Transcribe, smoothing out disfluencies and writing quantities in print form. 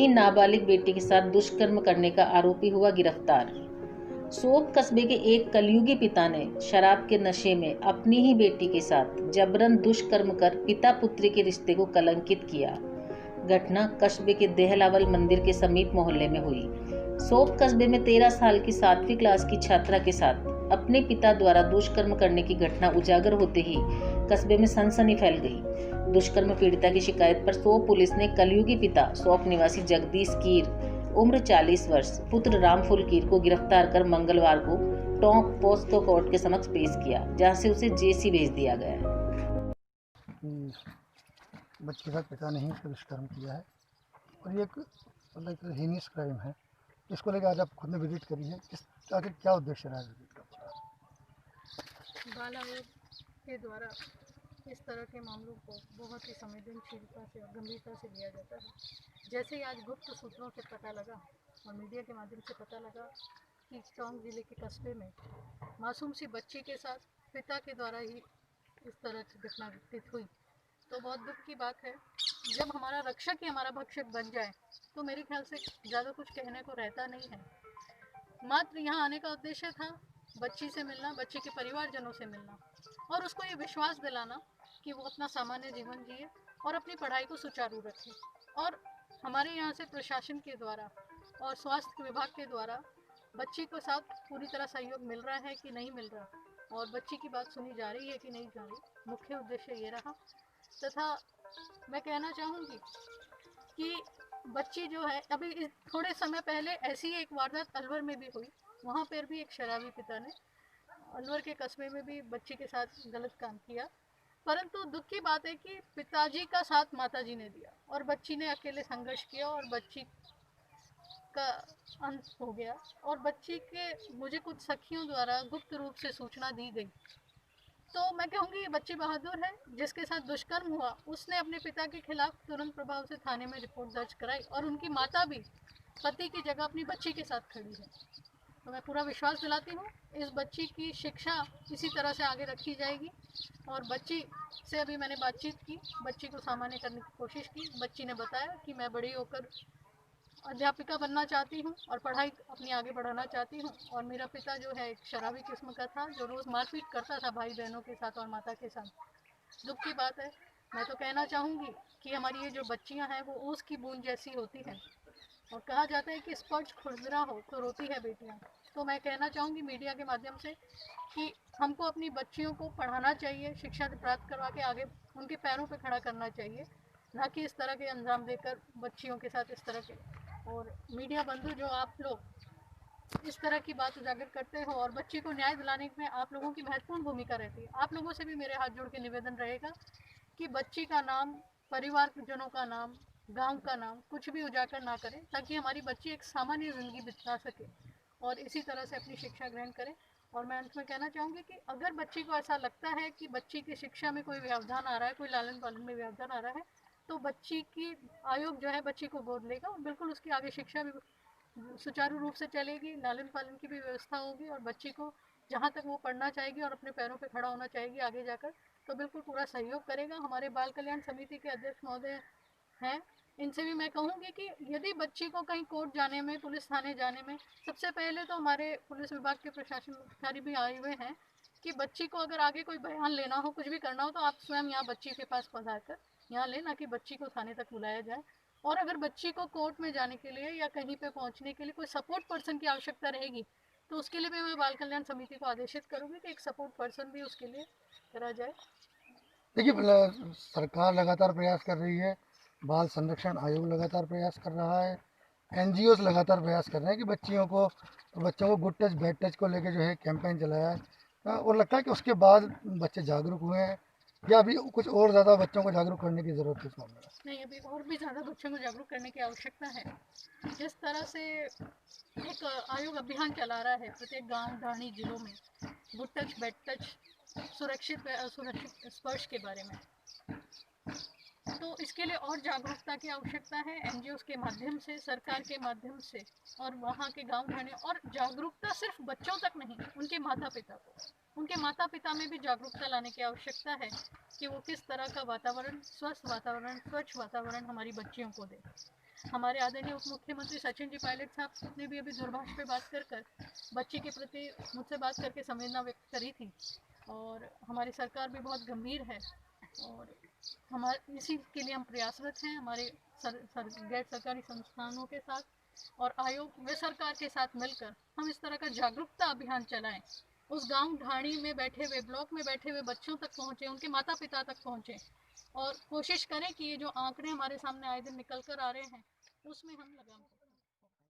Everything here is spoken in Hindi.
अपनी नाबालिग बेटी के साथ दुष्कर्म करने का आरोपी हुआ गिरफ्तार। सोप कस्बे के एक कलयुगी पिता ने शराब के नशे में अपनी ही बेटी के साथ जबरन दुष्कर्म कर पिता पुत्री के रिश्ते को कलंकित किया। घटना कस्बे के देहलावल मंदिर के समीप मोहल्ले में हुई। सोप कस्बे में 13 साल की 7वीं क्लास की छात्रा के साथ अपने पिता द्वारा दुष्कर्म करने की घटना उजागर होते ही कस्बे में सनसनी फैल गई। दुष्कर्म पीड़िता की शिकायत पर सोप पुलिस ने कलयुगी पिता सोप निवासी जगदीश कीर उम्र 40 वर्ष पुत्र रामफुल कीर को गिरफ्तार कर मंगलवार को टोंक पोस्को कोर्ट के समक्ष पेश किया, जहां से उसे जेसी भेज दिया गया है। बच्चे के साथ पिता ने ही उसका दुष्कर्म किया है और ये एक मतलब हीनियस क्राइम है। इसको लेकर आज आप खुद ने विजिट करी है, किस आगे क्या उद्देश्य रहा है विजिट का? बाल आयोग के द्वारा इस तरह के मामलों को बहुत ही संवेदनशीलता से और गंभीरता से लिया जाता है। जैसे ही आज गुप्त सूत्रों से पता लगा और मीडिया के माध्यम से पता लगा कि टोंक जिले के कस्बे में मासूम सी बच्ची के साथ पिता के द्वारा ही इस तरह की घटना घटित हुई, तो बहुत दुख की बात है। जब हमारा रक्षक ही हमारा भक्षक बन जाए तो मेरे ख्याल से ज़्यादा कुछ कहने को रहता नहीं है। मात्र यहाँ आने का उद्देश्य था बच्ची से मिलना, बच्ची के परिवारजनों से मिलना और उसको ये विश्वास दिलाना कि वो अपना सामान्य जीवन जिए और अपनी पढ़ाई को सुचारू रखे। और हमारे यहाँ से प्रशासन के द्वारा और स्वास्थ्य विभाग के द्वारा बच्ची को साथ पूरी तरह सहयोग मिल रहा है कि नहीं मिल रहा, और बच्ची की बात सुनी जा रही है कि नहीं जा रही, मुख्य उद्देश्य ये रहा। तथा मैं कहना चाहूँगी कि बच्ची जो है अभी थोड़े समय पहले ऐसी ही एक वारदात अलवर में भी हुई। वहाँ पर भी एक शराबी पिता ने अलवर के कस्बे में भी बच्ची के साथ गलत काम किया, परंतु दुख की बात है कि पिताजी का साथ माताजी ने दिया और बच्ची ने अकेले संघर्ष किया और बच्ची का अंत हो गया। और बच्ची के मुझे कुछ सखियों द्वारा गुप्त रूप से सूचना दी गई, तो मैं कहूँगी ये बच्ची बहादुर है। जिसके साथ दुष्कर्म हुआ उसने अपने पिता के खिलाफ तुरंत प्रभाव से थाने में रिपोर्ट दर्ज कराई और उनकी माता भी पति की जगह अपनी बच्ची के साथ खड़ी है। तो मैं पूरा विश्वास दिलाती हूँ इस बच्ची की शिक्षा इसी तरह से आगे रखी जाएगी। और बच्ची से अभी मैंने बातचीत की, बच्ची को सामान्य करने की कोशिश की। बच्ची ने बताया कि मैं बड़ी होकर अध्यापिका बनना चाहती हूँ और पढ़ाई अपनी आगे बढ़ाना चाहती हूँ, और मेरा पिता जो है एक शराबी किस्म का था जो रोज़ मारपीट करता था भाई बहनों के साथ और माता के साथ। दुख की बात है। मैं तो कहना चाहूँगी कि हमारी ये जो बच्चियाँ हैं वो ओस की बूंद जैसी होती हैं, और कहा जाता है कि स्पर्श खुरदरा हो तो रोती है बेटियाँ। तो मैं कहना चाहूँगी मीडिया के माध्यम से कि हमको अपनी बच्चियों को पढ़ाना चाहिए, शिक्षा प्राप्त करवा के आगे उनके पैरों पर खड़ा करना चाहिए, ना कि इस तरह के अंजाम देकर बच्चियों के साथ इस तरह के। और मीडिया बंधु जो आप लोग इस तरह की बात उजागर करते हो और बच्ची को न्याय दिलाने में आप लोगों की महत्वपूर्ण भूमिका रहती है। आप लोगों से भी मेरे हाथ जोड़ के निवेदन रहेगा कि बच्ची का नाम, परिवारजनों का नाम, गांव का नाम कुछ भी उजागर ना करें, ताकि हमारी बच्ची एक सामान्य ज़िंदगी बिता सके और इसी तरह से अपनी शिक्षा ग्रहण करें। और मैं अंत में कहना चाहूँगी कि अगर बच्ची को ऐसा लगता है कि बच्ची की शिक्षा में कोई व्यवधान आ रहा है, कोई लालन पालन में व्यवधान आ रहा है, तो बच्ची की आयोग जो है बच्ची को गोद लेगा और बिल्कुल उसकी आगे शिक्षा भी सुचारू रूप से चलेगी, लालन पालन की भी व्यवस्था होगी, और बच्ची को जहाँ तक वो पढ़ना चाहेगी और अपने पैरों पे खड़ा होना चाहेगी आगे जाकर, तो बिल्कुल पूरा सहयोग करेगा। हमारे बाल कल्याण समिति के अध्यक्ष महोदय हैं, इनसे भी मैं कहूँगी कि यदि बच्ची को कहीं कोर्ट जाने में, पुलिस थाने जाने में, सबसे पहले तो हमारे पुलिस विभाग के प्रशासन अधिकारी भी आए हुए हैं कि बच्ची को अगर आगे कोई बयान लेना हो, कुछ भी करना हो, तो आप स्वयं यहाँ बच्ची के पास पधार कर यहाँ लें, ना कि बच्ची को थाने तक बुलाया जाए। और अगर बच्ची को कोर्ट में जाने के लिए या कहीं पे पहुंचने के लिए कोई सपोर्ट पर्सन की आवश्यकता रहेगी, तो उसके लिए भी मैं बाल कल्याण समिति को आदेशित करूंगी कि एक सपोर्ट पर्सन भी उसके लिए करा जाए। देखिए, सरकार लगातार प्रयास कर रही है, बाल संरक्षण आयोग लगातार प्रयास कर रहा है, एनजीओ लगातार प्रयास कर रहे हैं कि बच्चों को गुड टच बैड टच को लेकर जो है कैंपेन चलाया है। और लगता है कि उसके बाद बच्चे जागरूक हुए हैं, या अभी कुछ और ज़्यादा बच्चों को जागरूक करने की ज़रूरत है इस मामले में? नहीं, अभी और भी ज़्यादा बच्चों को जागरूक करने की आवश्यकता है। जिस तरह से एक आयोग अभियान चला रहा है प्रत्येक गांव ढाणी जिलों में गुड टच बैड टच सुरक्षित असुरक्षित स्पर्श के बारे में, तो इसके लिए और जागरूकता की आवश्यकता है। एनजीओ के माध्यम से, सरकार के माध्यम से, और वहाँ के गांव ढाणे, और जागरूकता सिर्फ बच्चों तक नहीं, उनके माता पिता को, उनके माता पिता में भी जागरूकता लाने की आवश्यकता है कि वो किस तरह का वातावरण, स्वस्थ वातावरण, स्वच्छ वातावरण हमारी बच्चियों को दे। हमारे आदरणीय उप मुख्यमंत्री सचिन जी पायलट साहब ने भी अभी दूरभाष पे बात कर बच्ची के प्रति मुझसे बात करके संवेदना व्यक्त करी थी। और हमारी सरकार भी बहुत गंभीर है और हमारे इसी के लिए हम प्रयासरत हैं हमारे गैर सरकारी संस्थानों के साथ और आयोग व सरकार के साथ मिलकर हम इस तरह का जागरूकता अभियान चलाएं। उस गांव ढाणी में बैठे हुए ब्लॉक में बैठे हुए बच्चों तक पहुँचे, उनके माता पिता तक पहुँचे और कोशिश करें कि ये जो आंकड़े हमारे सामने आए दिन निकल कर आ रहे हैं उसमें हम लगाम